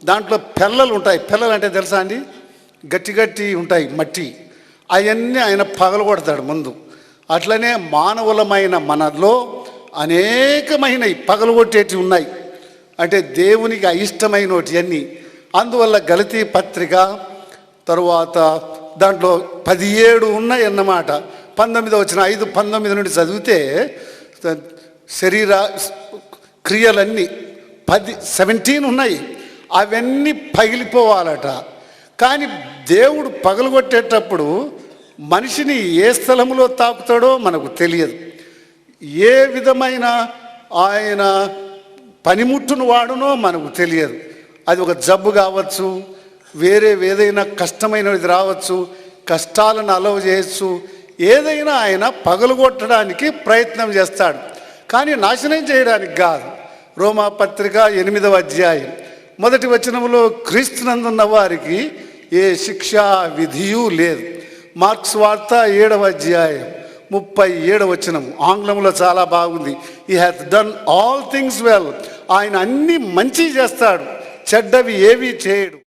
దాంట్లో పెళ్ళలు ఉంటాయి. పెళ్ళలు అంటే తెలుసా అండి? గట్టి గట్టి ఉంటాయి మట్టి, అవన్నీ ఆయన పగలగొడతాడు ముందు. అట్లనే మానవులమైన మనలో అనేకమైనవి పగలగొట్టేటివి ఉన్నాయి, అంటే దేవునికి అయిష్టమైనటి అన్నీ. అందువల్ల గలతీ పత్రిక తరువాత దాంట్లో 17 ఉన్నాయి అన్నమాట. 19 వచ్చిన 5:19 నుండి చదివితే శరీర క్రియలన్నీ 17 ఉన్నాయి, అవన్నీ పగిలిపోవాలట. కానీ దేవుడు పగలగొట్టేటప్పుడు మనిషిని ఏ స్థలంలో తాకుతాడో మనకు తెలియదు. ఏ విధమైన ఆయన పనిముట్టును వాడునో మనకు తెలియదు. అది ఒక జబ్బు కావచ్చు, వేరే ఏదైనా కష్టమైనది రావచ్చు, కష్టాలను అలవ చేయొచ్చు. ఏదైనా ఆయన పగలగొట్టడానికి ప్రయత్నం చేస్తాడు, కానీ నాశనం చేయడానికి కాదు. రోమాపత్రిక 8వ అధ్యాయం 1వ వచనంలో క్రీస్తునందున్న వారికి ఏ శిక్షా విధియు లేదు. మార్క్స్ వార్త 7వ అధ్యాయం 37వ వచనం ఆంగ్లంలో చాలా బాగుంది. He has done all things well. ఆయన అన్ని మంచి చేస్తాడు, చెడ్డవి ఏవి చేయడు.